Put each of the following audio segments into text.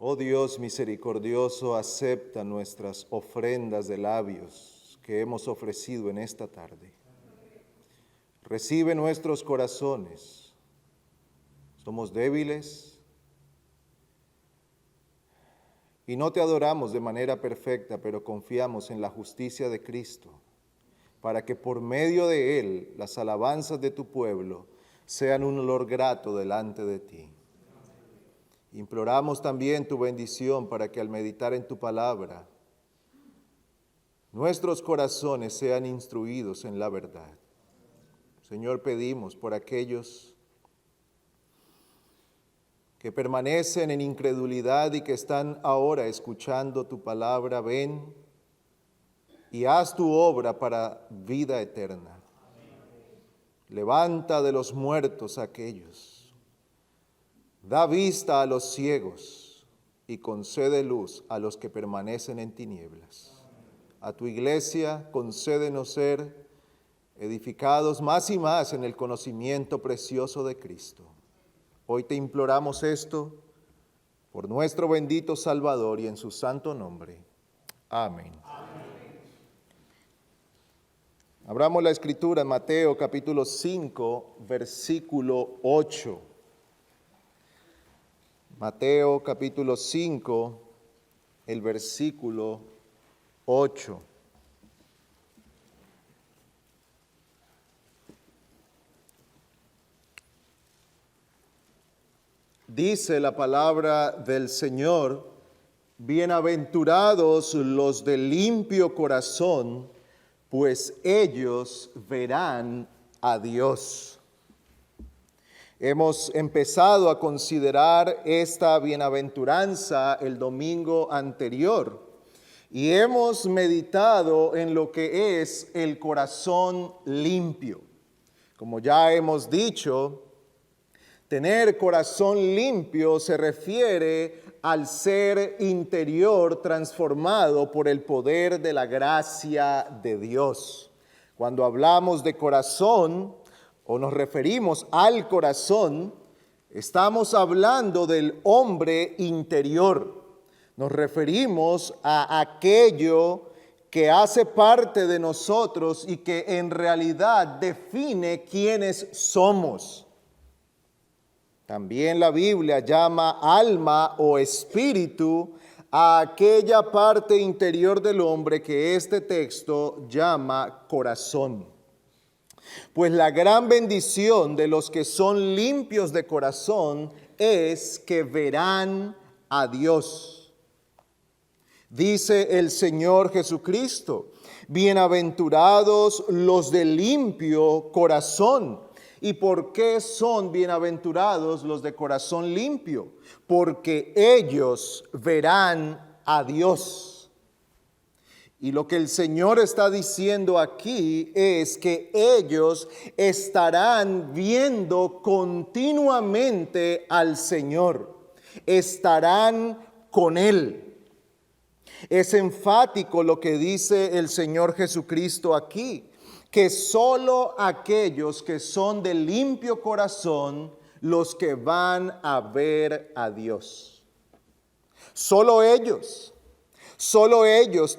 Oh Dios misericordioso, acepta nuestras ofrendas de labios que hemos ofrecido en esta tarde. Recibe nuestros corazones. Somos débiles y no te adoramos de manera perfecta, pero confiamos en la justicia de Cristo, para que por medio de Él las alabanzas de tu pueblo sean un olor grato delante de ti. Imploramos también tu bendición para que al meditar en tu palabra, nuestros corazones sean instruidos en la verdad. Señor, pedimos por aquellos que permanecen en incredulidad y que están ahora escuchando tu palabra, ven y haz tu obra para vida eterna. Levanta de los muertos a aquellos. Da vista a los ciegos y concede luz a los que permanecen en tinieblas. A tu iglesia concédenos ser edificados más y más en el conocimiento precioso de Cristo. Hoy te imploramos esto por nuestro bendito Salvador y en su santo nombre. Amén. Abramos la Escritura en Mateo capítulo 5, versículo 8. Mateo capítulo 5, el versículo 8. Dice la palabra del Señor: bienaventurados los de limpio corazón, pues ellos verán a Dios. Hemos empezado a considerar esta bienaventuranza el domingo anterior y hemos meditado en lo que es el corazón limpio. Como ya hemos dicho, tener corazón limpio se refiere al ser interior transformado por el poder de la gracia de Dios. Cuando hablamos de corazón, o nos referimos al corazón, estamos hablando del hombre interior. Nos referimos a aquello que hace parte de nosotros y que en realidad define quiénes somos. También la Biblia llama alma o espíritu a aquella parte interior del hombre que este texto llama corazón. Pues la gran bendición de los que son limpios de corazón es que verán a Dios. Dice el Señor Jesucristo: bienaventurados los de limpio corazón. ¿Y por qué son bienaventurados los de corazón limpio? Porque ellos verán a Dios. Y lo que el Señor está diciendo aquí es que ellos estarán viendo continuamente al Señor, estarán con Él. Es enfático lo que dice el Señor Jesucristo aquí, que solo aquellos que son de limpio corazón, los que van a ver a Dios. Solo ellos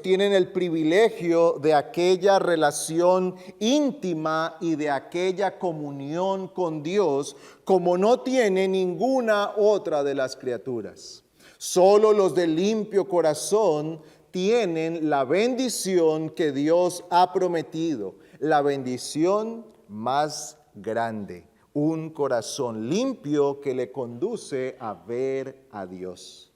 tienen el privilegio de aquella relación íntima y de aquella comunión con Dios como no tiene ninguna otra de las criaturas. Solo los de limpio corazón tienen la bendición que Dios ha prometido, la bendición más grande, un corazón limpio que le conduce a ver a Dios.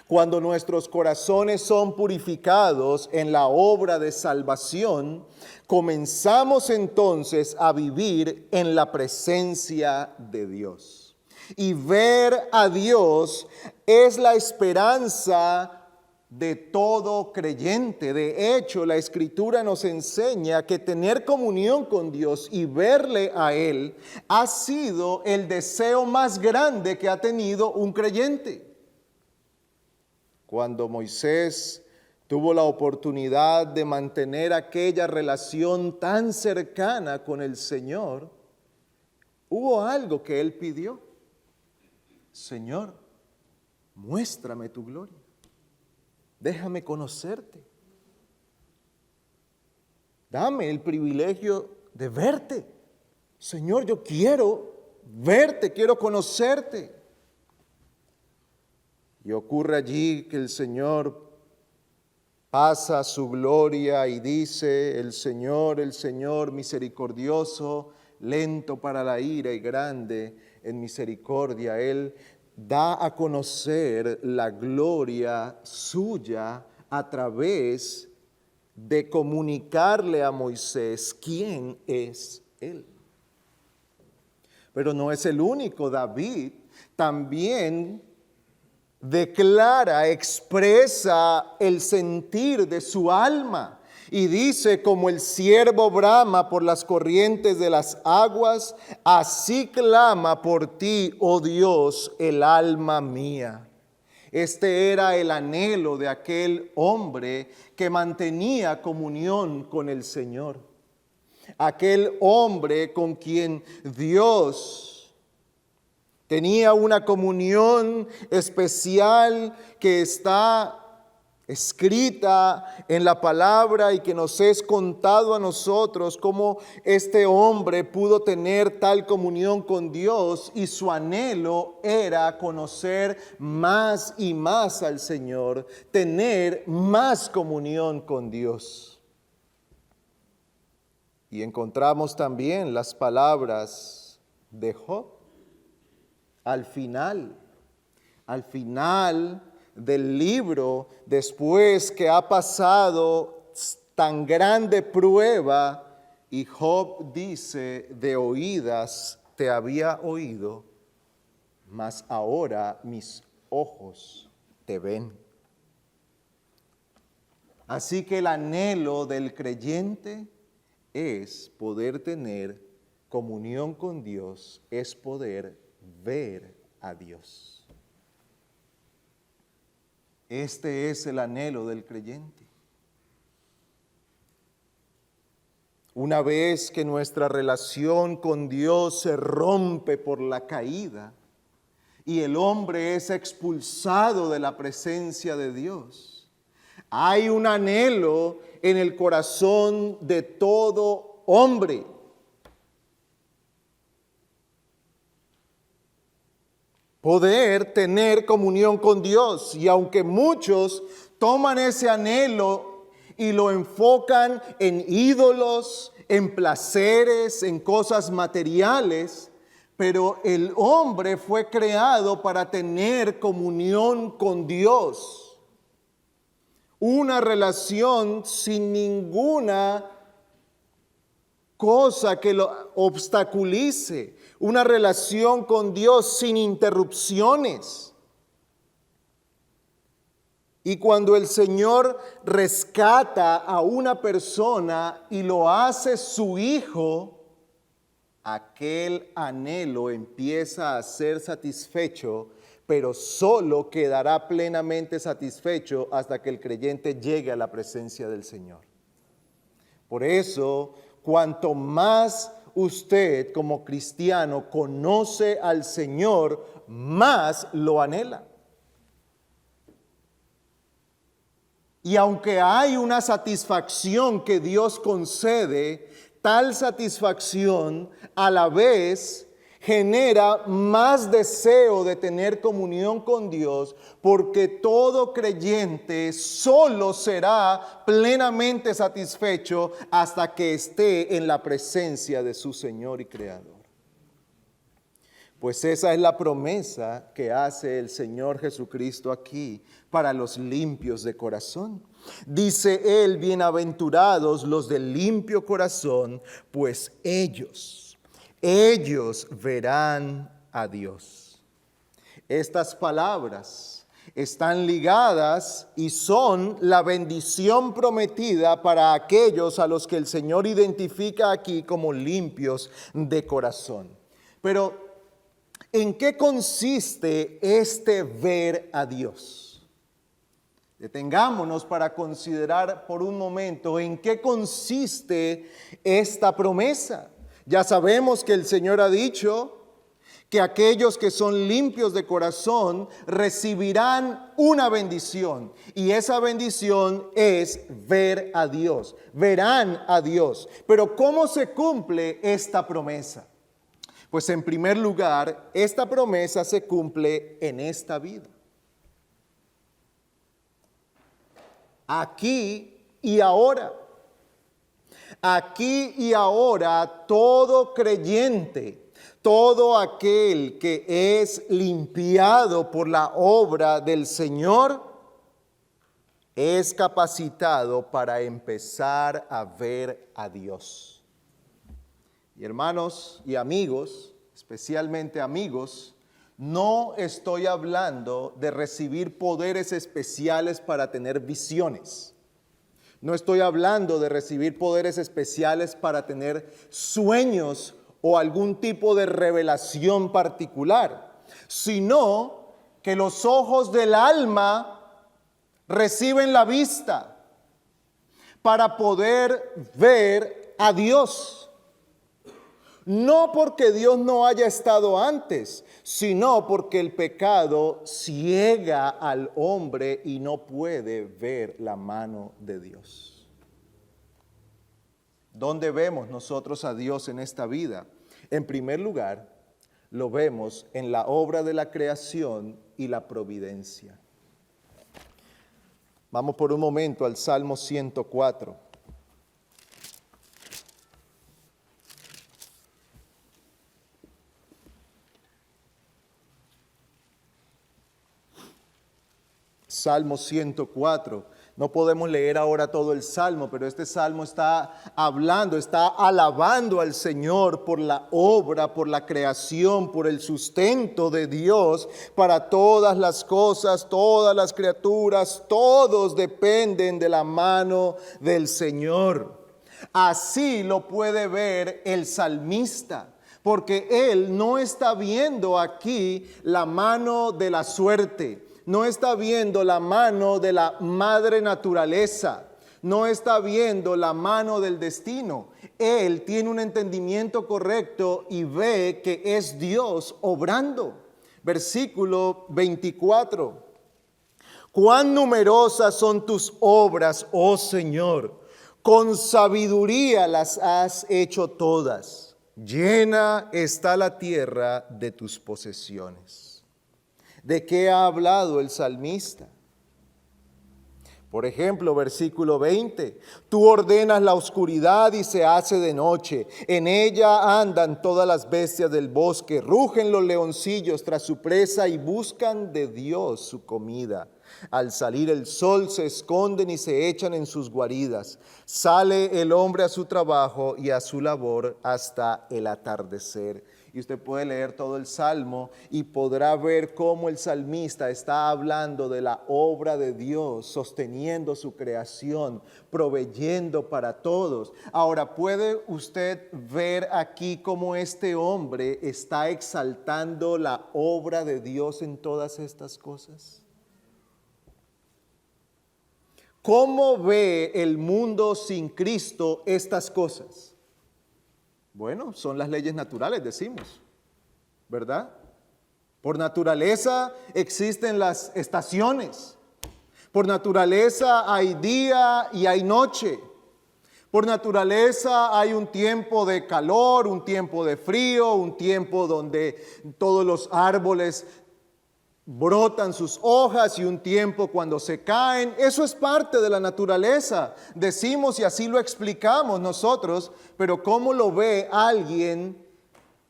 Cuando nuestros corazones son purificados en la obra de salvación, comenzamos entonces a vivir en la presencia de Dios. Y ver a Dios es la esperanza de todo creyente. De hecho, la Escritura nos enseña que tener comunión con Dios y verle a Él ha sido el deseo más grande que ha tenido un creyente. Cuando Moisés tuvo la oportunidad de mantener aquella relación tan cercana con el Señor, hubo algo que él pidió: Señor, muéstrame tu gloria, déjame conocerte, dame el privilegio de verte. Señor, yo quiero verte, quiero conocerte. Y ocurre allí que el Señor pasa su gloria y dice, el Señor, misericordioso, lento para la ira y grande en misericordia. Él da a conocer la gloria suya a través de comunicarle a Moisés quién es Él. Pero no es el único. David también declara, expresa el sentir de su alma y dice, como el ciervo brama por las corrientes de las aguas, así clama por ti, oh Dios, el alma mía. Este era el anhelo de aquel hombre que mantenía comunión con el Señor. Aquel hombre con quien Dios tenía una comunión especial que está escrita en la palabra y que nos es contado a nosotros, cómo este hombre pudo tener tal comunión con Dios y su anhelo era conocer más y más al Señor, tener más comunión con Dios. Y encontramos también las palabras de Job. Al final del libro, después que ha pasado tan grande prueba, y Job dice, de oídas te había oído, mas ahora mis ojos te ven. Así que el anhelo del creyente es poder tener comunión con Dios, es poder ver a Dios. Este es el anhelo del creyente. Una vez que nuestra relación con Dios se rompe por la caída y el hombre es expulsado de la presencia de Dios, hay un anhelo en el corazón de todo hombre. Poder tener comunión con Dios. Y aunque muchos toman ese anhelo y lo enfocan en ídolos, en placeres, en cosas materiales, pero el hombre fue creado para tener comunión con Dios. Una relación sin ninguna cosa que lo obstaculice, una relación con Dios sin interrupciones. Y cuando el Señor rescata a una persona y lo hace su hijo, aquel anhelo empieza a ser satisfecho, pero solo quedará plenamente satisfecho hasta que el creyente llegue a la presencia del Señor. Por eso, cuanto más usted como cristiano conoce al Señor, más lo anhela. Y aunque hay una satisfacción que Dios concede, tal satisfacción a la vez genera más deseo de tener comunión con Dios, porque todo creyente solo será plenamente satisfecho hasta que esté en la presencia de su Señor y Creador. Pues esa es la promesa que hace el Señor Jesucristo aquí para los limpios de corazón. Dice Él, bienaventurados los de limpio corazón, pues ellos verán a Dios. Estas palabras están ligadas y son la bendición prometida para aquellos a los que el Señor identifica aquí como limpios de corazón. Pero, ¿en qué consiste este ver a Dios? Detengámonos para considerar por un momento en qué consiste esta promesa. Ya sabemos que el Señor ha dicho que aquellos que son limpios de corazón recibirán una bendición. Y esa bendición es ver a Dios, verán a Dios. Pero ¿cómo se cumple esta promesa? Pues en primer lugar, esta promesa se cumple en esta vida. Aquí y ahora. Aquí y ahora todo creyente, todo aquel que es limpiado por la obra del Señor, es capacitado para empezar a ver a Dios. Y hermanos y amigos, especialmente amigos, no estoy hablando de recibir poderes especiales para tener visiones. No estoy hablando de recibir poderes especiales para tener sueños o algún tipo de revelación particular, sino que los ojos del alma reciben la vista para poder ver a Dios. No porque Dios no haya estado antes, sino porque el pecado ciega al hombre y no puede ver la mano de Dios. ¿Dónde vemos nosotros a Dios en esta vida? En primer lugar, lo vemos en la obra de la creación y la providencia. Vamos por un momento al Salmo 104. Salmo 104. No podemos leer ahora todo el Salmo, pero este Salmo está hablando, está alabando al Señor por la obra, por la creación, por el sustento de Dios para todas las cosas, todas las criaturas, todos dependen de la mano del Señor. Así lo puede ver el salmista, porque él no está viendo aquí la mano de la suerte. No está viendo la mano de la madre naturaleza, no está viendo la mano del destino. Él tiene un entendimiento correcto y ve que es Dios obrando. Versículo 24. Cuán numerosas son tus obras, oh Señor, con sabiduría las has hecho todas. Llena está la tierra de tus posesiones. ¿De qué ha hablado el salmista? Por ejemplo, versículo 20. Tú ordenas la oscuridad y se hace de noche. En ella andan todas las bestias del bosque. Rugen los leoncillos tras su presa y buscan de Dios su comida. Al salir el sol se esconden y se echan en sus guaridas. Sale el hombre a su trabajo y a su labor hasta el atardecer. Y usted puede leer todo el Salmo y podrá ver cómo el salmista está hablando de la obra de Dios, sosteniendo su creación, proveyendo para todos. Ahora, ¿puede usted ver aquí cómo este hombre está exaltando la obra de Dios en todas estas cosas? ¿Cómo ve el mundo sin Cristo estas cosas? Bueno, son las leyes naturales, decimos, ¿verdad? Por naturaleza existen las estaciones. Por naturaleza hay día y hay noche. Por naturaleza hay un tiempo de calor, un tiempo de frío, un tiempo donde todos los árboles brotan sus hojas y un tiempo cuando se caen. Eso es parte de la naturaleza. Decimos y así lo explicamos nosotros, pero ¿cómo lo ve alguien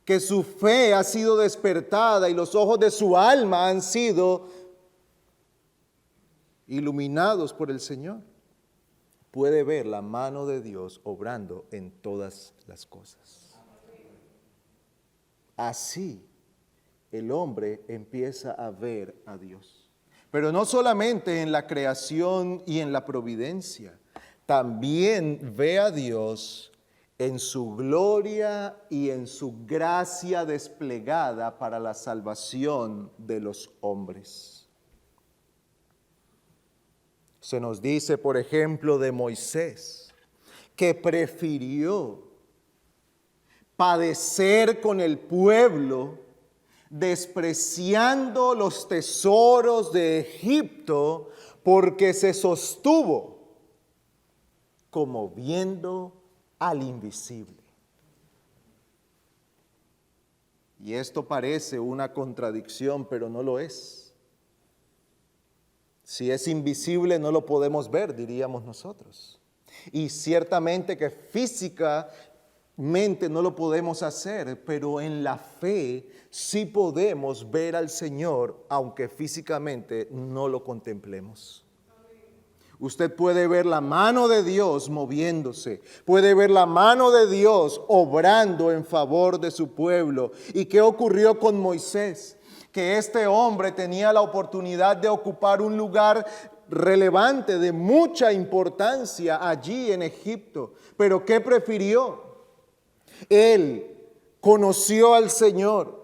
que su fe ha sido despertada y los ojos de su alma han sido iluminados por el Señor? Puede ver la mano de Dios obrando en todas las cosas. Así el hombre empieza a ver a Dios. Pero no solamente en la creación y en la providencia, también ve a Dios en su gloria y en su gracia desplegada para la salvación de los hombres. Se nos dice, por ejemplo, de Moisés, que prefirió padecer con el pueblo despreciando los tesoros de Egipto, porque se sostuvo como viendo al invisible. Y esto parece una contradicción, pero no lo es. Si es invisible no lo podemos ver, diríamos nosotros. Y ciertamente que físicamente no lo podemos hacer, pero en la fe sí podemos ver al Señor, aunque físicamente no lo contemplemos. Usted puede ver la mano de Dios moviéndose, puede ver la mano de Dios obrando en favor de su pueblo. ¿Y qué ocurrió con Moisés? Que este hombre tenía la oportunidad de ocupar un lugar relevante, de mucha importancia allí en Egipto. ¿Pero qué prefirió? Él conoció al Señor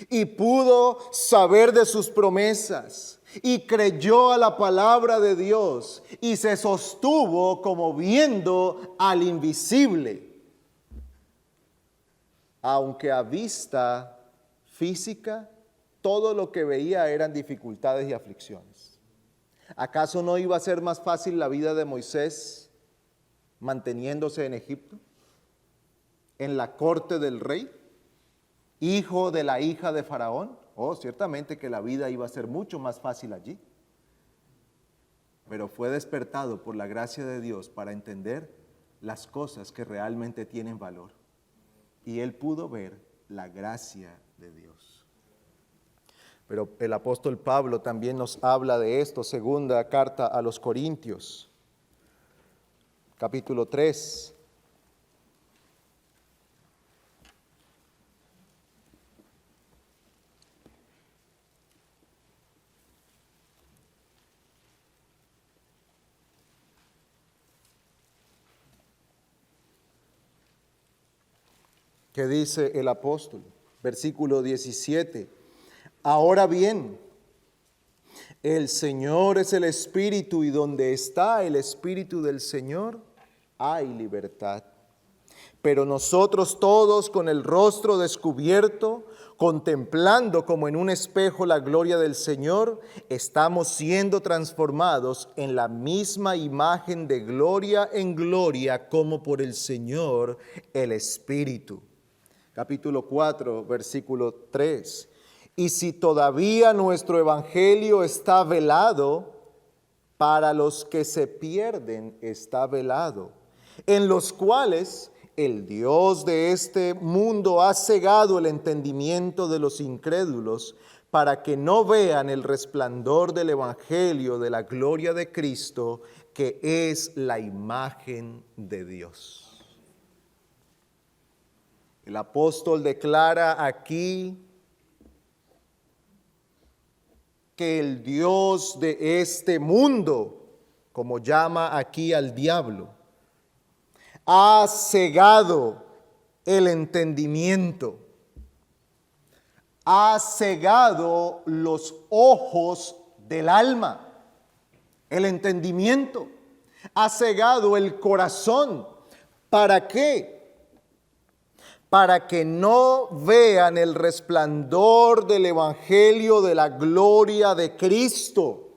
y pudo saber de sus promesas. Y creyó a la palabra de Dios y se sostuvo como viendo al invisible. Aunque a vista física, todo lo que veía eran dificultades y aflicciones. ¿Acaso no iba a ser más fácil la vida de Moisés manteniéndose en Egipto? En la corte del rey, hijo de la hija de Faraón. Oh, ciertamente que la vida iba a ser mucho más fácil allí. Pero fue despertado por la gracia de Dios para entender las cosas que realmente tienen valor. Y él pudo ver la gracia de Dios. Pero el apóstol Pablo también nos habla de esto, segunda carta a los Corintios, capítulo 3. ¿Qué dice el apóstol? Versículo 17. Ahora bien, el Señor es el Espíritu, y donde está el Espíritu del Señor, hay libertad. Pero nosotros todos, con el rostro descubierto, contemplando como en un espejo la gloria del Señor, estamos siendo transformados en la misma imagen de gloria en gloria, como por el Señor el Espíritu. Capítulo 4, versículo 3. Y si todavía nuestro evangelio está velado, para los que se pierden está velado, en los cuales el Dios de este mundo ha cegado el entendimiento de los incrédulos, para que no vean el resplandor del evangelio de la gloria de Cristo, que es la imagen de Dios. El apóstol declara aquí que el Dios de este mundo, como llama aquí al diablo, ha cegado el entendimiento, ha cegado los ojos del alma, el entendimiento, ha cegado el corazón. ¿Para qué? Para que no vean el resplandor del evangelio de la gloria de Cristo.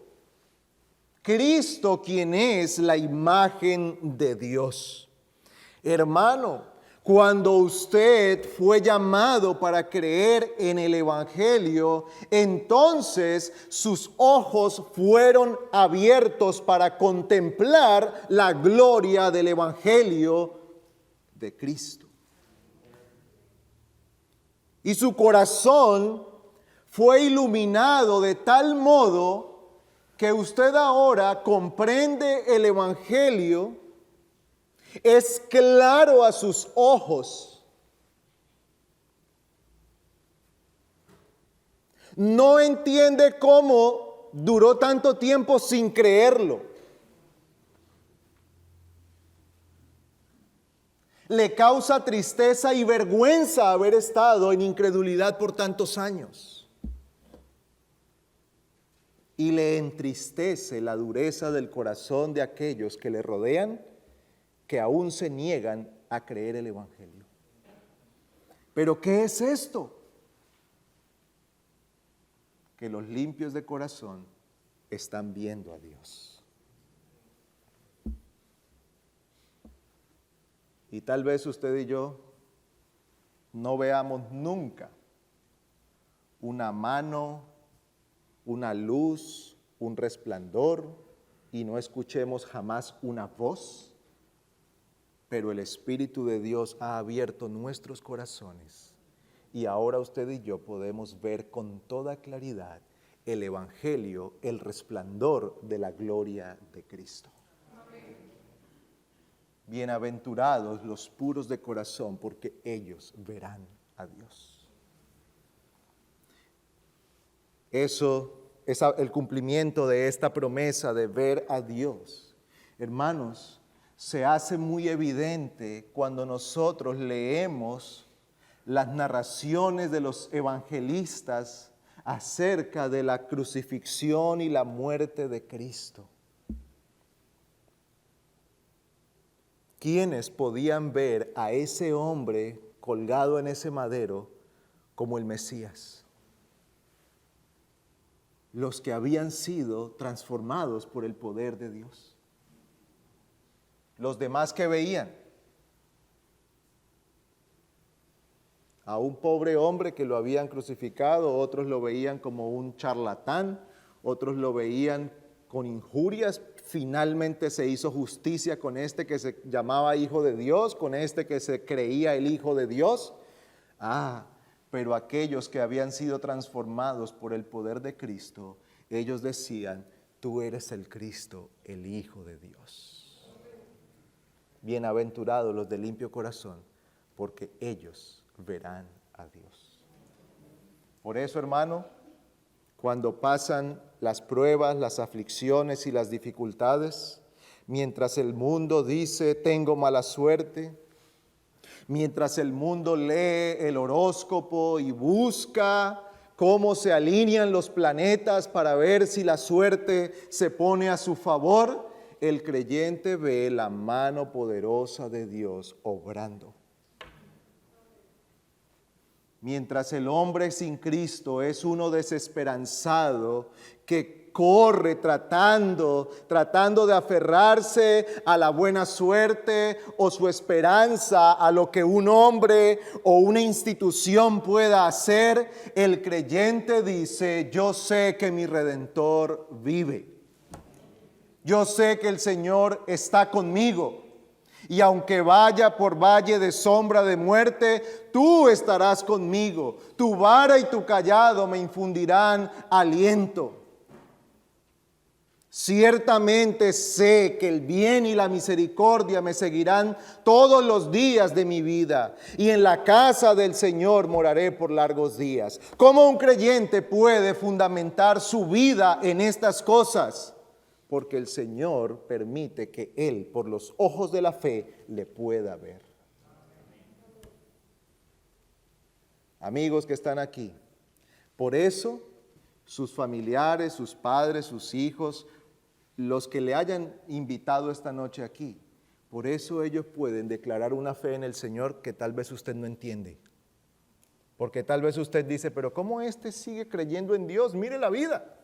Cristo, quien es la imagen de Dios. Hermano, cuando usted fue llamado para creer en el evangelio, entonces sus ojos fueron abiertos para contemplar la gloria del evangelio de Cristo. Y su corazón fue iluminado de tal modo que usted ahora comprende el evangelio, es claro a sus ojos. No entiende cómo duró tanto tiempo sin creerlo. Le causa tristeza y vergüenza haber estado en incredulidad por tantos años. Y le entristece la dureza del corazón de aquellos que le rodean, que aún se niegan a creer el evangelio. ¿Pero qué es esto? que los limpios de corazón están viendo a Dios. Y tal vez usted y yo no veamos nunca una mano, una luz, un resplandor, y no escuchemos jamás una voz, pero el Espíritu de Dios ha abierto nuestros corazones y ahora usted y yo podemos ver con toda claridad el Evangelio, el resplandor de la gloria de Cristo. Bienaventurados los puros de corazón, porque ellos verán a Dios. Eso es el cumplimiento de esta promesa de ver a Dios. Hermanos, se hace muy evidente cuando nosotros leemos las narraciones de los evangelistas acerca de la crucifixión y la muerte de Cristo. ¿Quiénes podían ver a ese hombre colgado en ese madero como el Mesías? Los que habían sido transformados por el poder de Dios. Los demás que veían a un pobre hombre que lo habían crucificado, otros lo veían como un charlatán, otros lo veían con injurias. Finalmente se hizo justicia con este que se llamaba Hijo de Dios, con este que se creía el Hijo de Dios. Pero aquellos que habían sido transformados por el poder de Cristo, ellos decían, tú eres el Cristo, el Hijo de Dios. Bienaventurados los de limpio corazón, porque ellos verán a Dios. Por eso, hermano, cuando pasan las pruebas, las aflicciones y las dificultades, mientras el mundo dice, tengo mala suerte, mientras el mundo lee el horóscopo y busca cómo se alinean los planetas para ver si la suerte se pone a su favor, el creyente ve la mano poderosa de Dios obrando. Mientras el hombre sin Cristo es uno desesperanzado que corre tratando de aferrarse a la buena suerte o su esperanza a lo que un hombre o una institución pueda hacer, el creyente dice, yo sé que mi Redentor vive. Yo sé que el Señor está conmigo. Y aunque vaya por valle de sombra de muerte, tú estarás conmigo. Tu vara y tu cayado me infundirán aliento. Ciertamente sé que el bien y la misericordia me seguirán todos los días de mi vida, y en la casa del Señor moraré por largos días. ¿Cómo un creyente puede fundamentar su vida en estas cosas? Porque el Señor permite que Él, por los ojos de la fe, le pueda ver. Amigos que están aquí, por eso sus familiares, sus padres, sus hijos, los que le hayan invitado esta noche aquí, por eso ellos pueden declarar una fe en el Señor que tal vez usted no entiende. Porque tal vez usted dice, pero ¿cómo este sigue creyendo en Dios? Mire la vida.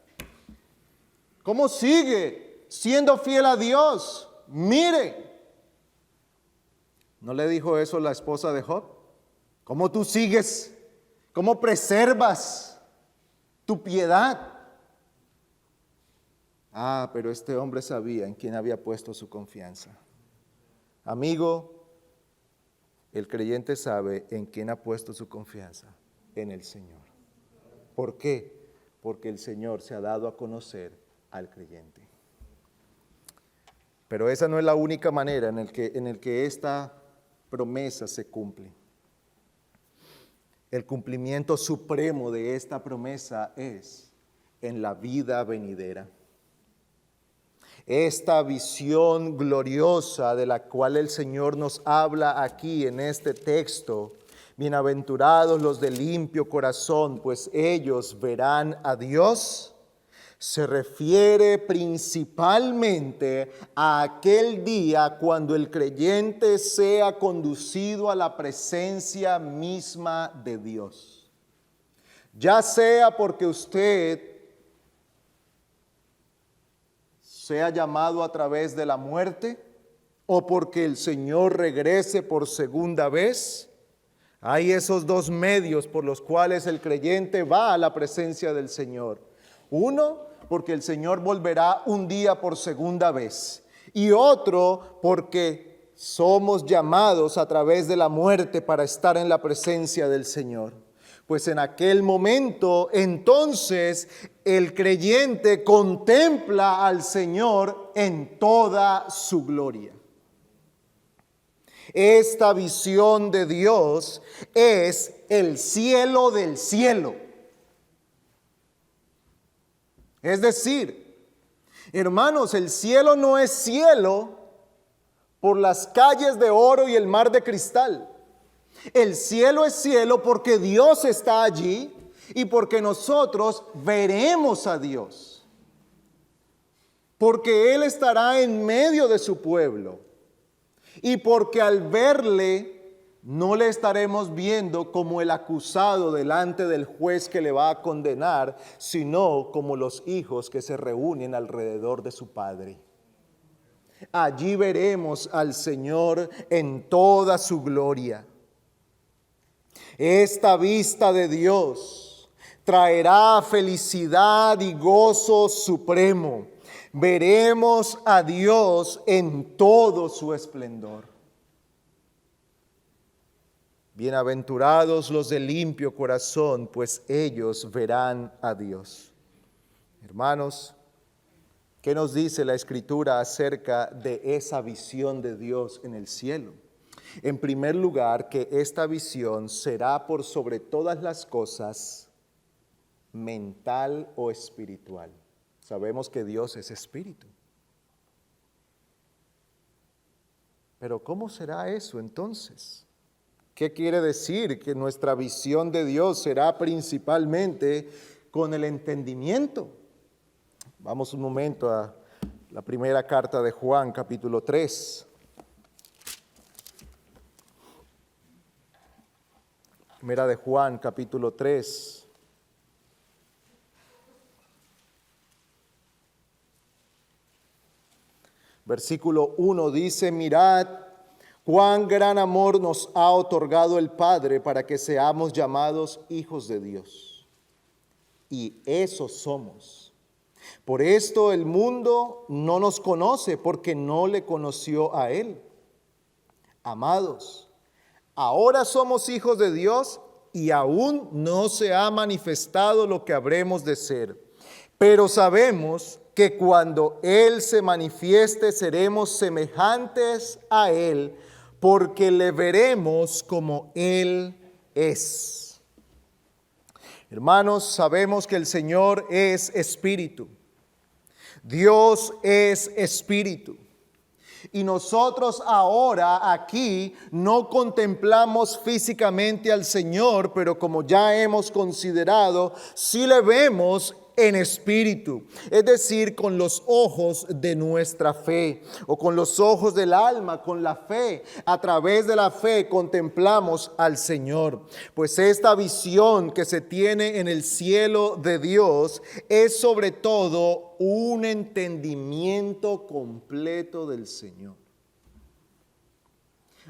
¿Cómo sigue siendo fiel a Dios? Mire. ¿No le dijo eso la esposa de Job? ¿Cómo tú sigues? ¿Cómo preservas tu piedad? Pero este hombre sabía en quién había puesto su confianza. Amigo, el creyente sabe en quién ha puesto su confianza, en el Señor. ¿Por qué? Porque el Señor se ha dado a conocer al creyente. Pero esa no es la única manera en el que esta promesa se cumple. El cumplimiento supremo de esta promesa es en la vida venidera. Esta visión gloriosa de la cual el Señor nos habla aquí en este texto, bienaventurados los de limpio corazón, pues ellos verán a Dios, se refiere principalmente a aquel día cuando el creyente sea conducido a la presencia misma de Dios. Ya sea porque usted sea llamado a través de la muerte o porque el Señor regrese por segunda vez. Hay esos dos medios por los cuales el creyente va a la presencia del Señor. Uno, porque el Señor volverá un día por segunda vez. Y otro, porque somos llamados a través de la muerte para estar en la presencia del Señor. Pues en aquel momento, entonces, el creyente contempla al Señor en toda su gloria. Esta visión de Dios es el cielo del cielo. Es decir, hermanos, el cielo no es cielo por las calles de oro y el mar de cristal. El cielo es cielo porque Dios está allí y porque nosotros veremos a Dios. Porque Él estará en medio de su pueblo. Y porque al verle, no le estaremos viendo como el acusado delante del juez que le va a condenar, sino como los hijos que se reúnen alrededor de su padre. Allí veremos al Señor en toda su gloria. Esta vista de Dios traerá felicidad y gozo supremo. Veremos a Dios en todo su esplendor. Bienaventurados los de limpio corazón, pues ellos verán a Dios. Hermanos, ¿qué nos dice la Escritura acerca de esa visión de Dios en el cielo? En primer lugar, que esta visión será por sobre todas las cosas mental o espiritual. Sabemos que Dios es espíritu. Pero ¿cómo será eso entonces? ¿Qué quiere decir? Que nuestra visión de Dios será principalmente con el entendimiento. Vamos un momento a la primera carta de Juan, capítulo 3. Primera de Juan, capítulo 3. Versículo 1 dice: mirad cuán gran amor nos ha otorgado el Padre para que seamos llamados hijos de Dios. Y eso somos. Por esto el mundo no nos conoce, porque no le conoció a Él. Amados, ahora somos hijos de Dios y aún no se ha manifestado lo que habremos de ser. Pero sabemos que cuando Él se manifieste seremos semejantes a Él, porque le veremos como Él es. Hermanos, sabemos que el Señor es espíritu. Dios es espíritu. Y nosotros ahora aquí no contemplamos físicamente al Señor, pero como ya hemos considerado, sí le vemos en espíritu, es decir, con los ojos de nuestra fe, o con los ojos del alma, con la fe. A través de la fe contemplamos al Señor. Pues esta visión que se tiene en el cielo de Dios es sobre todo un entendimiento completo del Señor.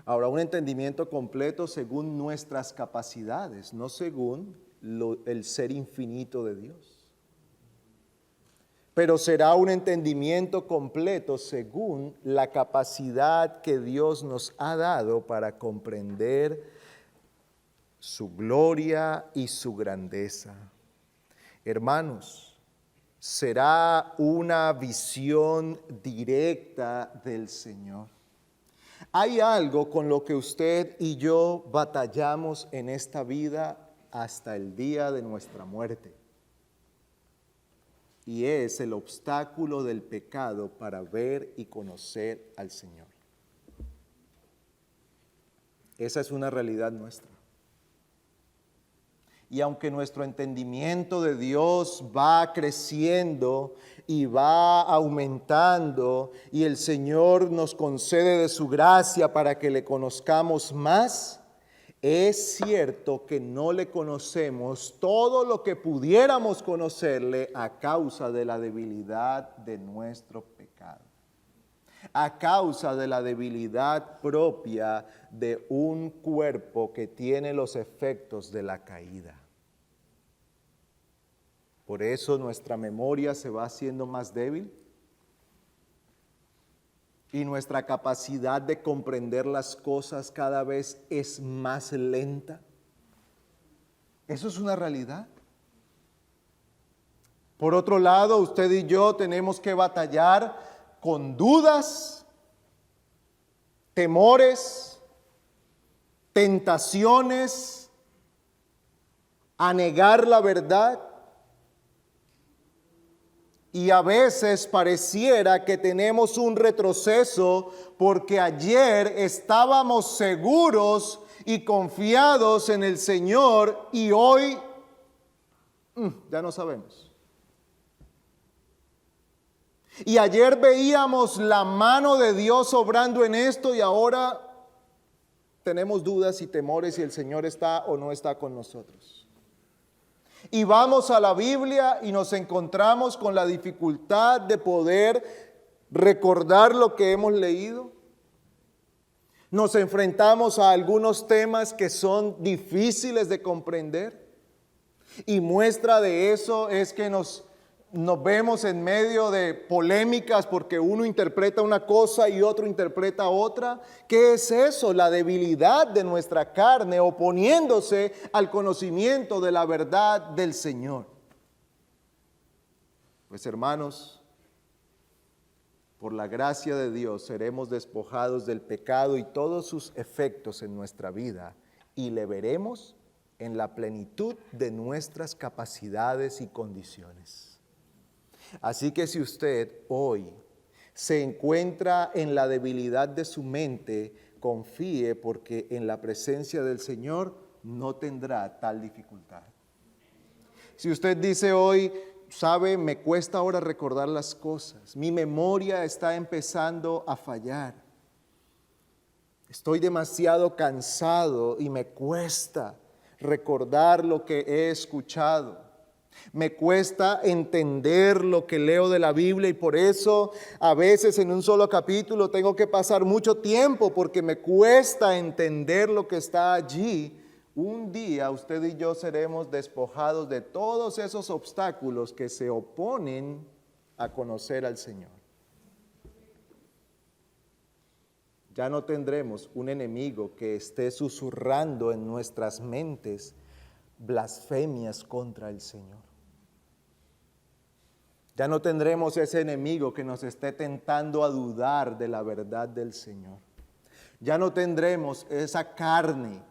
Ahora, un entendimiento completo según nuestras capacidades, no según el ser infinito de Dios. Pero será un entendimiento completo según la capacidad que Dios nos ha dado para comprender su gloria y su grandeza. Hermanos, será una visión directa del Señor. Hay algo con lo que usted y yo batallamos en esta vida hasta el día de nuestra muerte. Y es el obstáculo del pecado para ver y conocer al Señor. Esa es una realidad nuestra. Y aunque nuestro entendimiento de Dios va creciendo y va aumentando, y el Señor nos concede de su gracia para que le conozcamos más, es cierto que no le conocemos todo lo que pudiéramos conocerle a causa de la debilidad de nuestro pecado. a causa de la debilidad propia de un cuerpo que tiene los efectos de la caída. Por eso nuestra memoria se va haciendo más débil y nuestra capacidad de comprender las cosas cada vez es más lenta. Eso es una realidad. Por otro lado, usted y yo tenemos que batallar con dudas, temores, tentaciones, a negar la verdad. Y a veces pareciera que tenemos un retroceso porque ayer estábamos seguros y confiados en el Señor y hoy ya no sabemos. Y ayer veíamos la mano de Dios obrando en esto y ahora tenemos dudas y temores si el Señor está o no está con nosotros. Y vamos a la Biblia y nos encontramos con la dificultad de poder recordar lo que hemos leído. Nos enfrentamos a algunos temas que son difíciles de comprender. Y muestra de eso es que nos vemos en medio de polémicas porque uno interpreta una cosa y otro interpreta otra. ¿Qué es eso? La debilidad de nuestra carne oponiéndose al conocimiento de la verdad del Señor. Pues hermanos, por la gracia de Dios seremos despojados del pecado y todos sus efectos en nuestra vida y le veremos en la plenitud de nuestras capacidades y condiciones. Así que si usted hoy se encuentra en la debilidad de su mente, confíe porque en la presencia del Señor no tendrá tal dificultad. Si usted dice hoy, sabe, me cuesta ahora recordar las cosas, mi memoria está empezando a fallar, estoy demasiado cansado y me cuesta recordar lo que he escuchado. Me cuesta entender lo que leo de la Biblia y por eso a veces en un solo capítulo tengo que pasar mucho tiempo porque me cuesta entender lo que está allí. Un día usted y yo seremos despojados de todos esos obstáculos que se oponen a conocer al Señor. Ya no tendremos un enemigo que esté susurrando en nuestras mentes blasfemias contra el Señor. Ya no tendremos ese enemigo que nos esté tentando a dudar de la verdad del Señor. Ya no tendremos esa carne,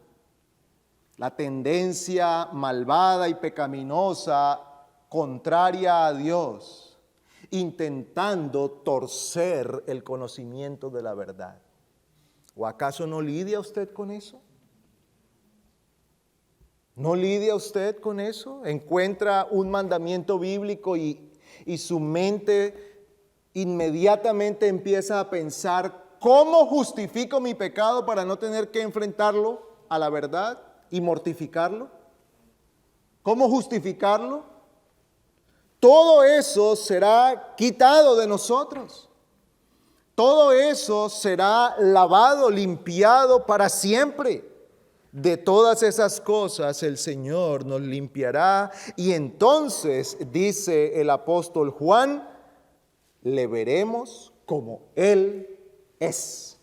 la tendencia malvada y pecaminosa contraria a Dios, intentando torcer el conocimiento de la verdad. ¿O acaso no lidia usted con eso? ¿No lidia usted con eso? Encuentra un mandamiento bíblico y su mente inmediatamente empieza a pensar, ¿cómo justifico mi pecado para no tener que enfrentarlo a la verdad y mortificarlo? ¿Cómo justificarlo? Todo eso será quitado de nosotros. Todo eso será lavado, limpiado para siempre. De todas esas cosas el Señor nos limpiará y entonces, dice el apóstol Juan, le veremos como Él es.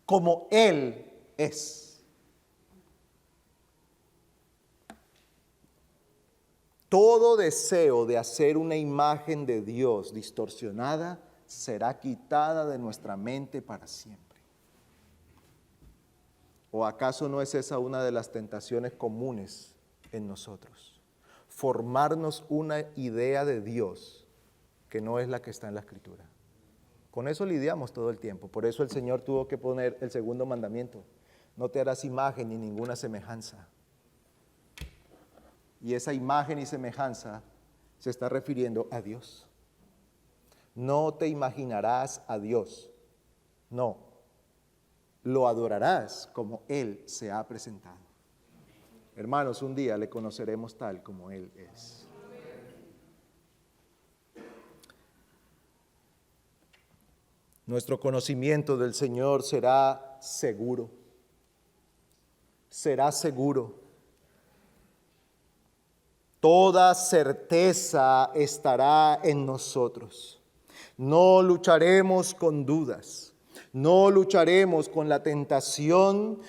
Como Él es. Todo deseo de hacer una imagen de Dios distorsionada será quitada de nuestra mente para siempre. ¿O acaso no es esa una de las tentaciones comunes en nosotros? Formarnos una idea de Dios que no es la que está en la Escritura. Con eso lidiamos todo el tiempo. Por eso el Señor tuvo que poner el segundo mandamiento. No te harás imagen ni ninguna semejanza. Y esa imagen y semejanza se está refiriendo a Dios. No te imaginarás a Dios. No. Lo adorarás como Él se ha presentado. Hermanos, un día le conoceremos tal como Él es. Nuestro conocimiento del Señor será seguro. Será seguro. Toda certeza estará en nosotros. No lucharemos con dudas. No lucharemos con la tentación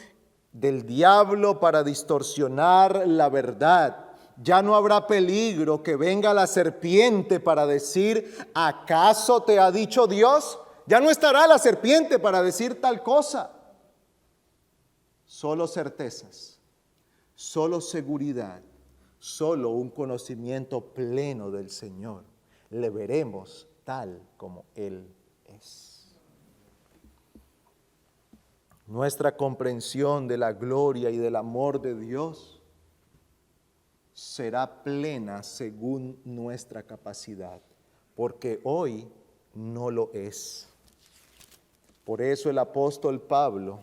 del diablo para distorsionar la verdad. Ya no habrá peligro que venga la serpiente para decir, ¿acaso te ha dicho Dios? Ya no estará la serpiente para decir tal cosa. Solo certezas, solo seguridad, solo un conocimiento pleno del Señor. Le veremos tal como Él es. Nuestra comprensión de la gloria y del amor de Dios será plena según nuestra capacidad, porque hoy no lo es. Por eso el apóstol Pablo,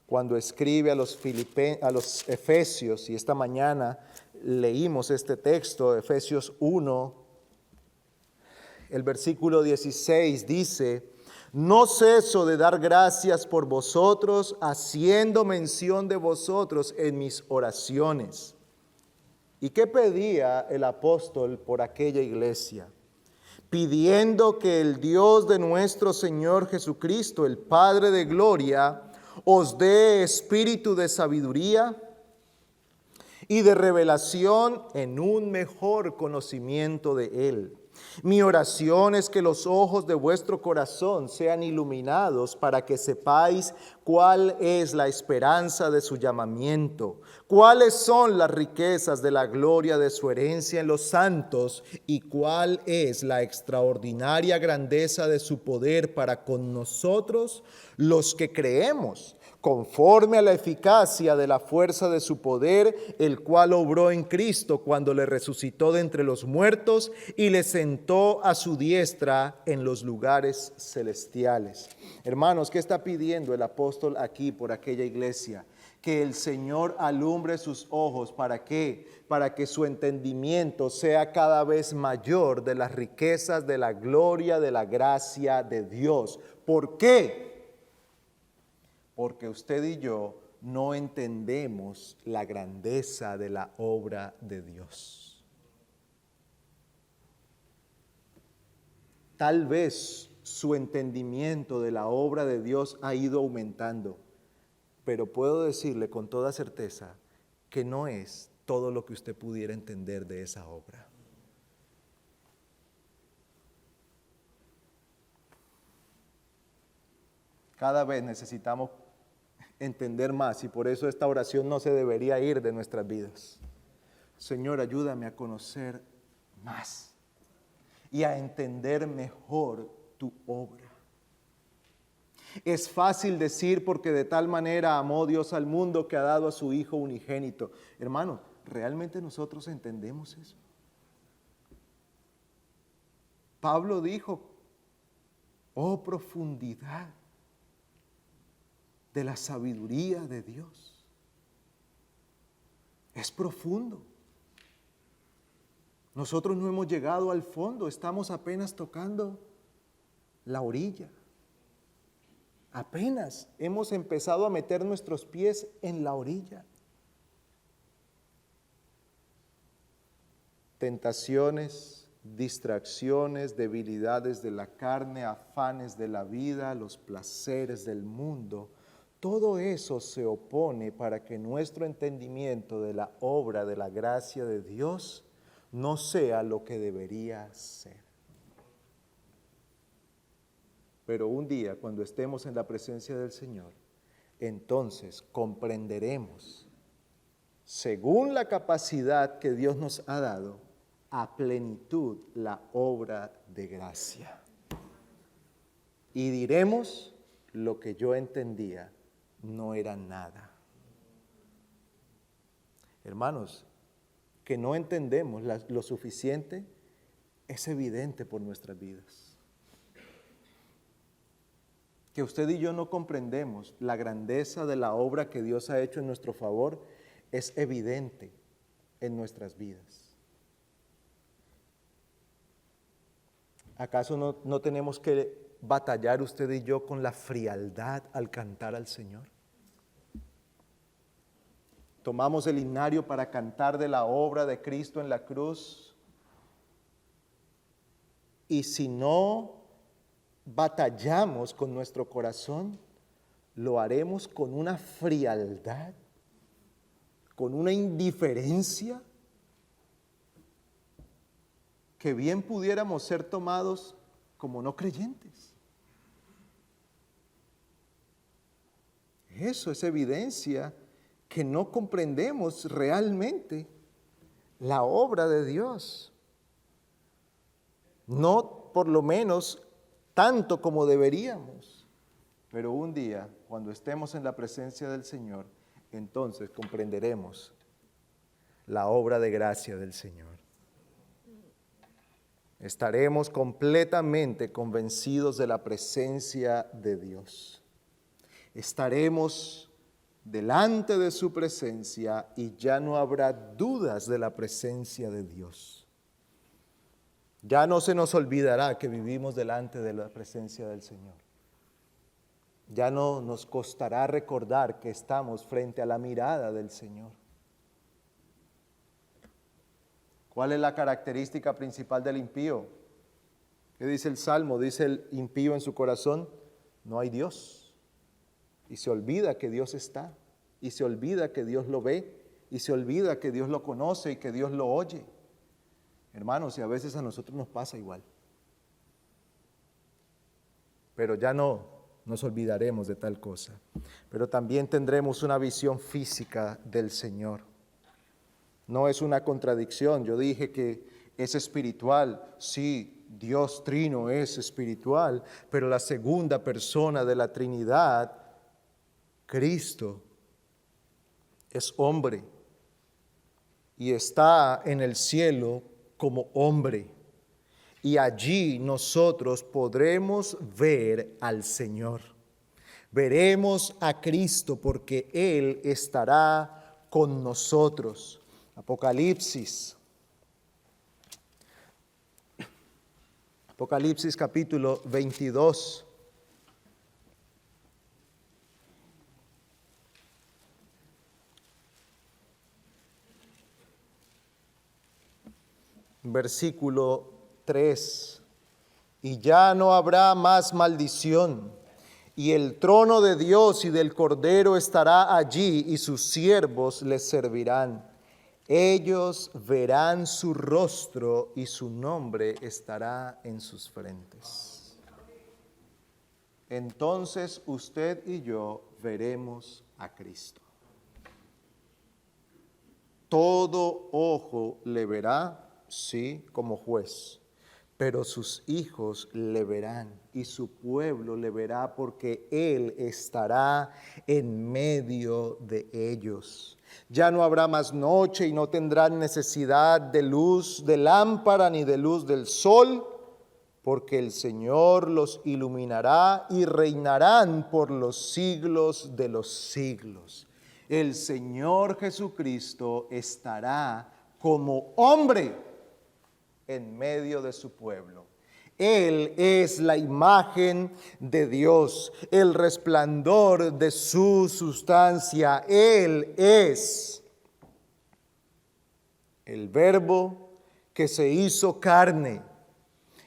cuando escribe a los Efesios, y esta mañana leímos este texto, Efesios 1, el versículo 16 dice: no ceso de dar gracias por vosotros, haciendo mención de vosotros en mis oraciones. ¿Y qué pedía el apóstol por aquella iglesia? Pidiendo que el Dios de nuestro Señor Jesucristo, el Padre de gloria, os dé espíritu de sabiduría y de revelación en un mejor conocimiento de Él. Mi oración es que los ojos de vuestro corazón sean iluminados para que sepáis cuál es la esperanza de su llamamiento, cuáles son las riquezas de la gloria de su herencia en los santos y cuál es la extraordinaria grandeza de su poder para con nosotros los que creemos, conforme a la eficacia de la fuerza de su poder, el cual obró en Cristo cuando le resucitó de entre los muertos y le sentó a su diestra en los lugares celestiales. Hermanos, ¿qué está pidiendo el apóstol aquí por aquella iglesia? Que el Señor alumbre sus ojos. ¿Para qué? Para que su entendimiento sea cada vez mayor de las riquezas de la gloria, de la gracia de Dios. ¿Por qué? Porque usted y yo no entendemos la grandeza de la obra de Dios. Tal vez su entendimiento de la obra de Dios ha ido aumentando, pero puedo decirle con toda certeza que no es todo lo que usted pudiera entender de esa obra. Cada vez necesitamos entender más y por eso esta oración no se debería ir de nuestras vidas. Señor, ayúdame a conocer más y a entender mejor tu obra. Es fácil decir porque de tal manera amó Dios al mundo que ha dado a su Hijo unigénito. Hermanos, ¿realmente nosotros entendemos eso? Pablo dijo, oh profundidad de la sabiduría de Dios. Es profundo. Nosotros no hemos llegado al fondo, estamos apenas tocando la orilla. Apenas hemos empezado a meter nuestros pies en la orilla. Tentaciones, distracciones, debilidades de la carne, afanes de la vida, los placeres del mundo, todo eso se opone para que nuestro entendimiento de la obra de la gracia de Dios no sea lo que debería ser. Pero un día, cuando estemos en la presencia del Señor, entonces comprenderemos, según la capacidad que Dios nos ha dado, a plenitud la obra de gracia. Y diremos, lo que yo entendía no era nada. Hermanos, que no entendemos lo suficiente es evidente por nuestras vidas. Que usted y yo no comprendemos la grandeza de la obra que Dios ha hecho en nuestro favor es evidente en nuestras vidas. ¿Acaso no tenemos que batallar usted y yo con la frialdad al cantar al Señor? Tomamos el himnario para cantar de la obra de Cristo en la cruz, y si no batallamos con nuestro corazón, lo haremos con una frialdad, con una indiferencia, que bien pudiéramos ser tomados como no creyentes. Eso es evidencia que no comprendemos realmente la obra de Dios. No por lo menos tanto como deberíamos. Pero un día, cuando estemos en la presencia del Señor, entonces comprenderemos la obra de gracia del Señor. Estaremos completamente convencidos de la presencia de Dios. Estaremos delante de su presencia y ya no habrá dudas de la presencia de Dios. Ya no se nos olvidará que vivimos delante de la presencia del Señor. Ya no nos costará recordar que estamos frente a la mirada del Señor. ¿Cuál es la característica principal del impío? ¿Qué dice el Salmo? Dice el impío en su corazón: no hay Dios. Y se olvida que Dios está, y se olvida que Dios lo ve, y se olvida que Dios lo conoce y que Dios lo oye. Hermanos, y a veces a nosotros nos pasa igual. Pero ya no nos olvidaremos de tal cosa. Pero también tendremos una visión física del Señor. No es una contradicción. Yo dije que es espiritual. Sí, Dios Trino es espiritual, pero la segunda persona de la Trinidad, Cristo, es hombre y está en el cielo como hombre. Y allí nosotros podremos ver al Señor. Veremos a Cristo porque Él estará con nosotros. Apocalipsis capítulo 22. Versículo 3. Y ya no habrá más maldición, y el trono de Dios y del Cordero estará allí, y sus siervos les servirán. Ellos verán su rostro, y su nombre estará en sus frentes. Entonces usted y yo veremos a Cristo. Todo ojo le verá, sí, como juez, pero sus hijos le verán y su pueblo le verá, porque Él estará en medio de ellos. Ya no habrá más noche y no tendrán necesidad de luz de lámpara ni de luz del sol, porque el Señor los iluminará y reinarán por los siglos de los siglos. El Señor Jesucristo estará como hombre en medio de su pueblo. Él es la imagen de Dios, el resplandor de su sustancia. Él es el Verbo que se hizo carne.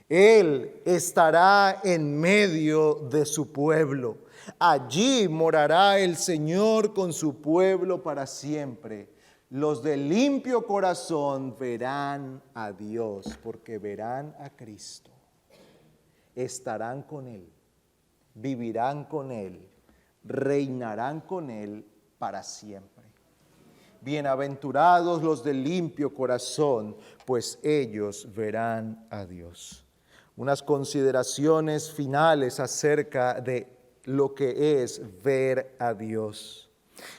Él estará en medio de su pueblo. Allí morará el Señor con su pueblo para siempre. Los de limpio corazón verán a Dios, porque verán a Cristo. Estarán con Él, vivirán con Él, reinarán con Él para siempre. Bienaventurados los de limpio corazón, pues ellos verán a Dios. Unas consideraciones finales acerca de lo que es ver a Dios.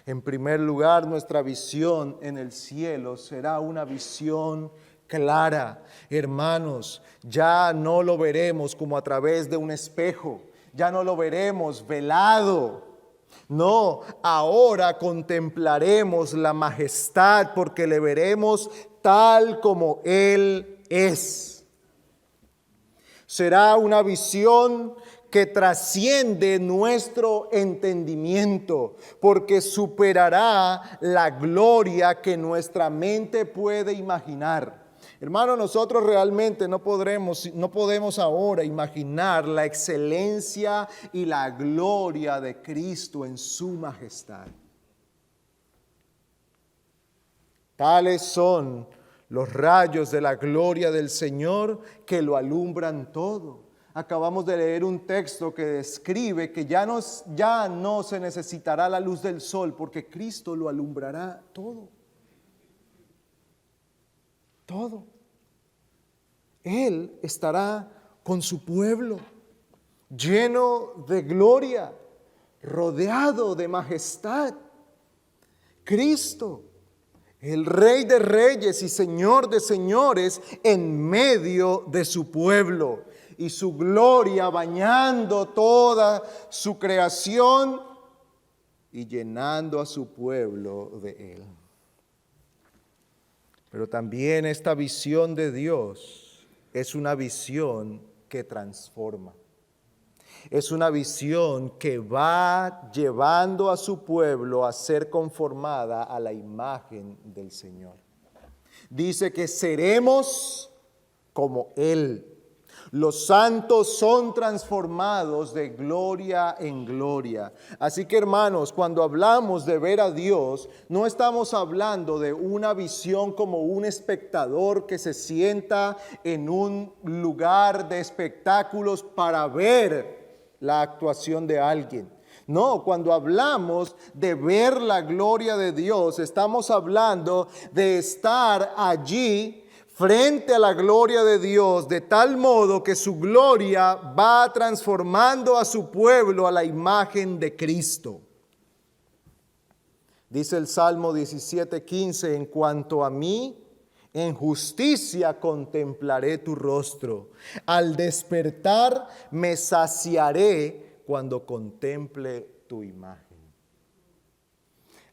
En primer lugar, nuestra visión en el cielo será una visión clara. Hermanos, ya no lo veremos como a través de un espejo, ya no lo veremos velado. No, ahora contemplaremos la majestad porque le veremos tal como Él es. Será una visión que trasciende nuestro entendimiento, porque superará la gloria que nuestra mente puede imaginar. Hermano, nosotros realmente no podemos ahora imaginar la excelencia y la gloria de Cristo en su majestad. Tales son los rayos de la gloria del Señor que lo alumbran todo. Acabamos de leer un texto que describe que ya no se necesitará la luz del sol porque Cristo lo alumbrará todo. Todo. Él estará con su pueblo, lleno de gloria, rodeado de majestad. Cristo, el Rey de Reyes y Señor de Señores, en medio de su pueblo, y su gloria bañando toda su creación y llenando a su pueblo de Él. Pero también esta visión de Dios es una visión que transforma. Es una visión que va llevando a su pueblo a ser conformada a la imagen del Señor. Dice que seremos como Él. Los santos son transformados de gloria en gloria. Así que, hermanos, cuando hablamos de ver a Dios, no estamos hablando de una visión como un espectador que se sienta en un lugar de espectáculos para ver la actuación de alguien. No, cuando hablamos de ver la gloria de Dios, estamos hablando de estar allí frente a la gloria de Dios, de tal modo que su gloria va transformando a su pueblo a la imagen de Cristo. Dice el Salmo 17:15, en cuanto a mí, en justicia contemplaré tu rostro. Al despertar me saciaré cuando contemple tu imagen.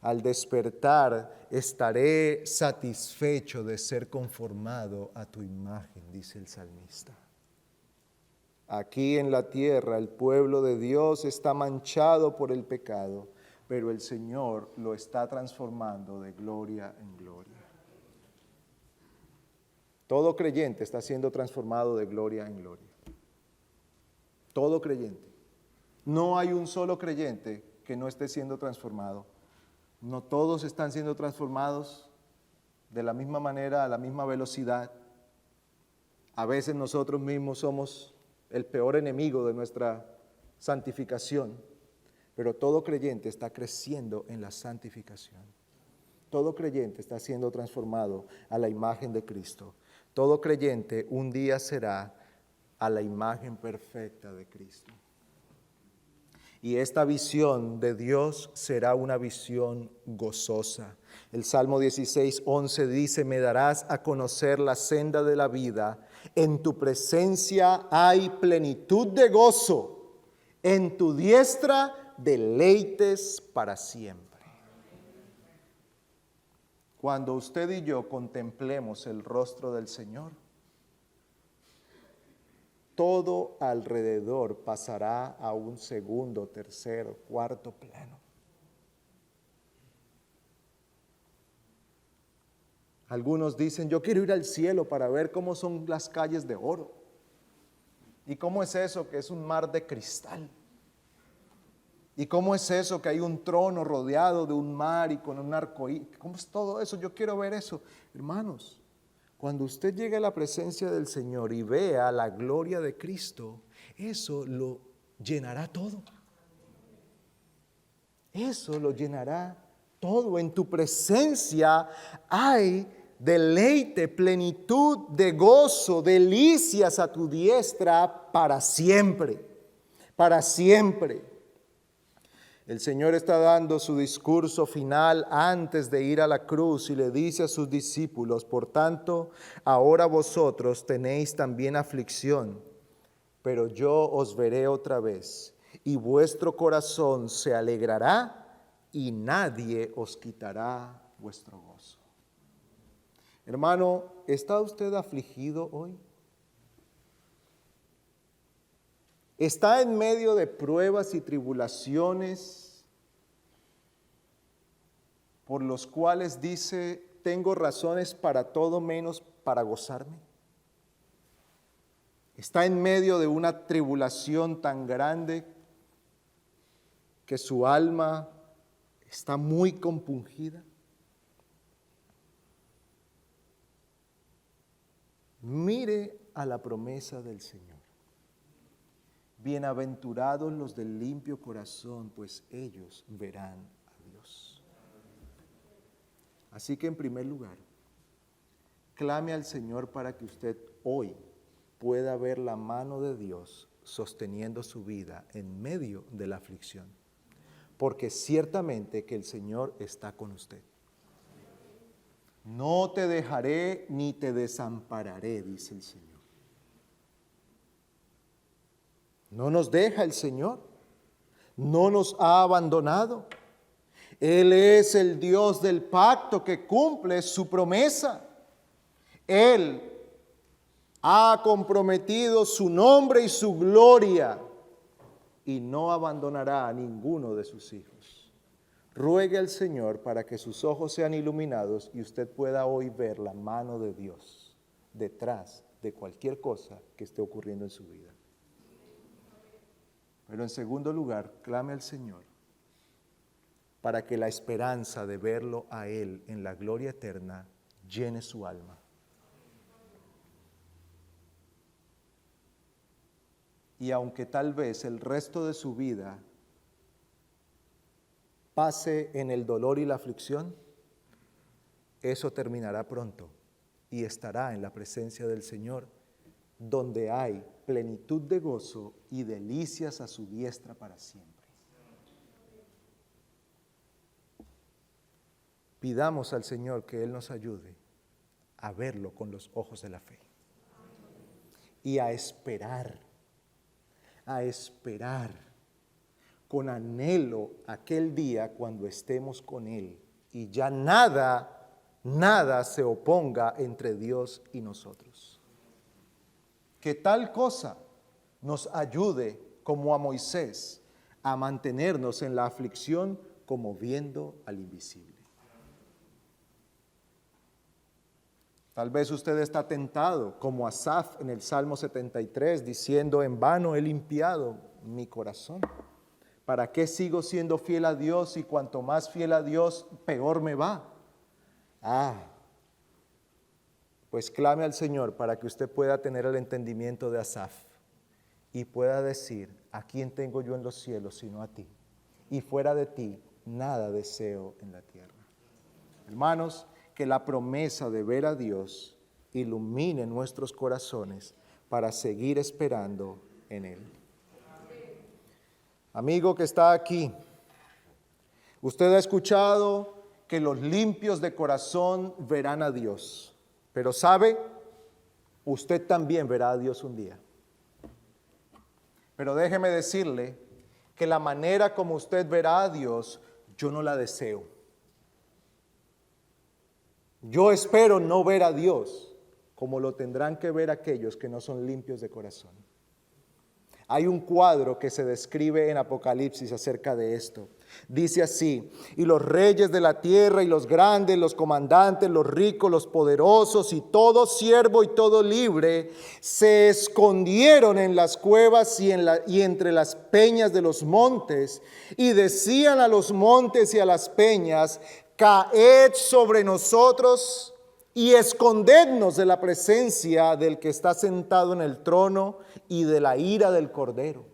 Al despertar estaré satisfecho de ser conformado a tu imagen, dice el salmista. Aquí en la tierra el pueblo de Dios está manchado por el pecado, pero el Señor lo está transformando de gloria en gloria. Todo creyente está siendo transformado de gloria en gloria. Todo creyente. No hay un solo creyente que no esté siendo transformado. No todos están siendo transformados de la misma manera, a la misma velocidad. A veces nosotros mismos somos el peor enemigo de nuestra santificación, pero todo creyente está creciendo en la santificación. Todo creyente está siendo transformado a la imagen de Cristo. Todo creyente un día será a la imagen perfecta de Cristo. Y esta visión de Dios será una visión gozosa. El Salmo 16:11 dice, me darás a conocer la senda de la vida. En tu presencia hay plenitud de gozo. En tu diestra deleites para siempre. Cuando usted y yo contemplemos el rostro del Señor, todo alrededor pasará a un segundo, tercero, cuarto plano. Algunos dicen, yo quiero ir al cielo para ver cómo son las calles de oro. ¿Y cómo es eso que es un mar de cristal? ¿Y cómo es eso que hay un trono rodeado de un mar y con un arcoíris? ¿Cómo es todo eso? Yo quiero ver eso. Hermanos, cuando usted llegue a la presencia del Señor y vea la gloria de Cristo, eso lo llenará todo. Eso lo llenará todo. En tu presencia hay deleite, plenitud de gozo, delicias a tu diestra para siempre. Para siempre. El Señor está dando su discurso final antes de ir a la cruz y le dice a sus discípulos, por tanto, ahora vosotros tenéis también aflicción, pero yo os veré otra vez y vuestro corazón se alegrará y nadie os quitará vuestro gozo. Hermano, ¿está usted afligido hoy? está en medio de pruebas y tribulaciones por los cuales dice, tengo razones para todo menos para gozarme. Está en medio de una tribulación tan grande que su alma está muy compungida. Mire a la promesa del Señor. Bienaventurados los del limpio corazón, pues ellos verán a Dios. Así que en primer lugar, clame al Señor para que usted hoy pueda ver la mano de Dios sosteniendo su vida en medio de la aflicción. Porque ciertamente que el Señor está con usted. No te dejaré ni te desampararé, dice el Señor. No nos deja el Señor, no nos ha abandonado. Él es el Dios del pacto que cumple su promesa. Él ha comprometido su nombre y su gloria y no abandonará a ninguno de sus hijos. Ruegue al Señor para que sus ojos sean iluminados y usted pueda hoy ver la mano de Dios detrás de cualquier cosa que esté ocurriendo en su vida. Pero en segundo lugar, clame al Señor para que la esperanza de verlo a Él en la gloria eterna llene su alma. Y aunque tal vez el resto de su vida pase en el dolor y la aflicción, eso terminará pronto y estará en la presencia del Señor, donde hay plenitud de gozo y delicias a su diestra para siempre. Pidamos al Señor que Él nos ayude a verlo con los ojos de la fe y a esperar con anhelo aquel día cuando estemos con Él y ya nada se oponga entre Dios y nosotros. Que tal cosa nos ayude como a Moisés a mantenernos en la aflicción como viendo al invisible. Tal vez usted está tentado como Asaf en el Salmo 73 diciendo, en vano he limpiado mi corazón. ¿Para qué sigo siendo fiel a Dios y cuanto más fiel a Dios, peor me va? Pues clame al Señor para que usted pueda tener el entendimiento de Asaf y pueda decir, ¿a quién tengo yo en los cielos sino a ti? Y fuera de ti, nada deseo en la tierra. Hermanos, que la promesa de ver a Dios ilumine nuestros corazones para seguir esperando en Él. Amigo que está aquí, usted ha escuchado que los limpios de corazón verán a Dios, pero ¿sabe? Usted también verá a Dios un día. Pero déjeme decirle que la manera como usted verá a Dios, yo no la deseo. Yo espero no ver a Dios como lo tendrán que ver aquellos que no son limpios de corazón. Hay un cuadro que se describe en Apocalipsis acerca de esto. Dice así, y los reyes de la tierra y los grandes, los comandantes, los ricos, los poderosos y todo siervo y todo libre se escondieron en las cuevas y entre las peñas de los montes y decían a los montes y a las peñas, caed sobre nosotros y escondednos de la presencia del que está sentado en el trono y de la ira del Cordero.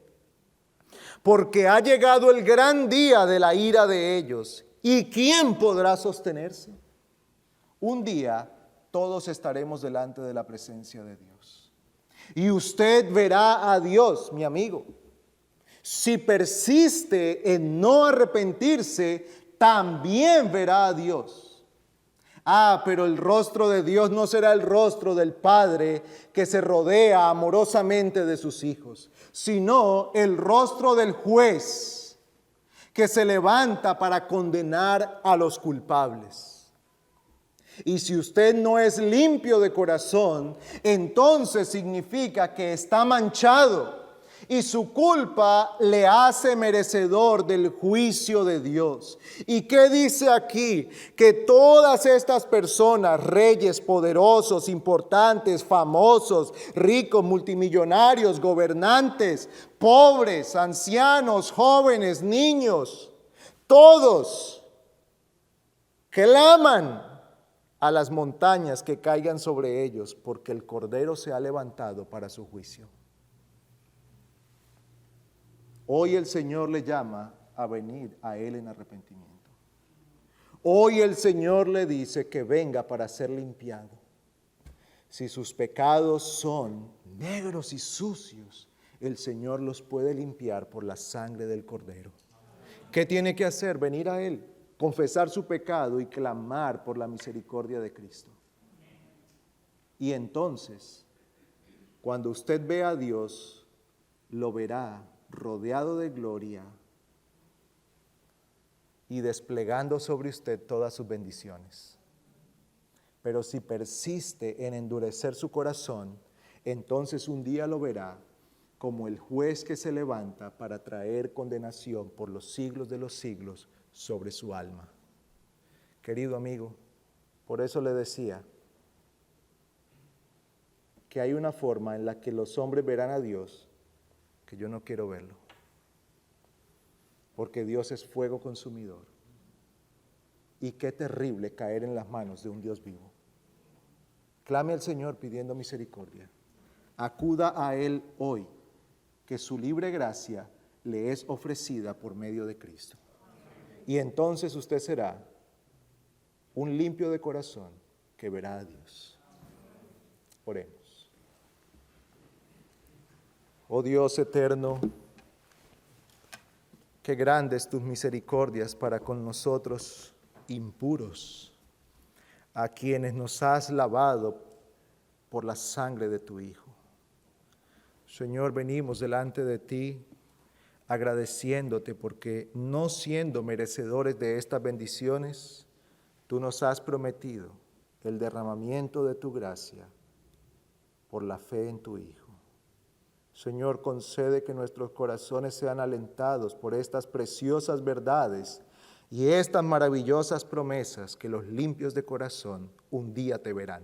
Porque ha llegado el gran día de la ira de ellos. ¿Y quién podrá sostenerse? Un día todos estaremos delante de la presencia de Dios. Y usted verá a Dios, mi amigo. Si persiste en no arrepentirse, también verá a Dios. Pero el rostro de Dios no será el rostro del Padre que se rodea amorosamente de sus hijos, sino el rostro del juez que se levanta para condenar a los culpables. Y si usted no es limpio de corazón, entonces significa que está manchado y su culpa le hace merecedor del juicio de Dios. ¿Y qué dice aquí? Que todas estas personas, reyes poderosos, importantes, famosos, ricos, multimillonarios, gobernantes, pobres, ancianos, jóvenes, niños, todos claman a las montañas que caigan sobre ellos, porque el Cordero se ha levantado para su juicio. Hoy el Señor le llama a venir a Él en arrepentimiento. Hoy el Señor le dice que venga para ser limpiado. Si sus pecados son negros y sucios, el Señor los puede limpiar por la sangre del Cordero. ¿Qué tiene que hacer? Venir a Él, confesar su pecado y clamar por la misericordia de Cristo. Y entonces, cuando usted vea a Dios, lo verá rodeado de gloria y desplegando sobre usted todas sus bendiciones. Pero si persiste en endurecer su corazón, entonces un día lo verá como el juez que se levanta para traer condenación por los siglos de los siglos sobre su alma. Querido amigo, por eso le decía que hay una forma en la que los hombres verán a Dios que yo no quiero verlo, porque Dios es fuego consumidor. Y qué terrible caer en las manos de un Dios vivo. Clame al Señor pidiendo misericordia. Acuda a Él hoy, que su libre gracia le es ofrecida por medio de Cristo. Y entonces usted será un limpio de corazón que verá a Dios. Oremos. Oh Dios eterno, qué grandes tus misericordias para con nosotros impuros, a quienes nos has lavado por la sangre de tu Hijo. Señor, venimos delante de ti agradeciéndote porque no siendo merecedores de estas bendiciones, tú nos has prometido el derramamiento de tu gracia por la fe en tu Hijo. Señor, concede que nuestros corazones sean alentados por estas preciosas verdades y estas maravillosas promesas que los limpios de corazón un día te verán.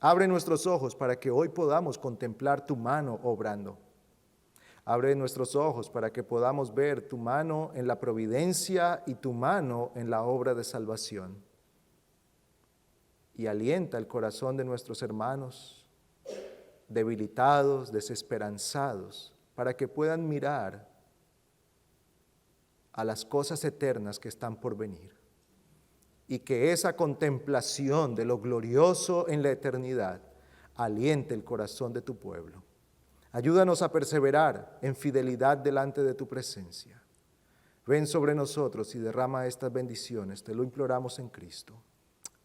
Abre nuestros ojos para que hoy podamos contemplar tu mano obrando. Abre nuestros ojos para que podamos ver tu mano en la providencia y tu mano en la obra de salvación. Y alienta el corazón de nuestros hermanos debilitados, desesperanzados, para que puedan mirar a las cosas eternas que están por venir. Y que esa contemplación de lo glorioso en la eternidad aliente el corazón de tu pueblo. Ayúdanos a perseverar en fidelidad delante de tu presencia. Ven sobre nosotros y derrama estas bendiciones, te lo imploramos en Cristo.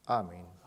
Amén.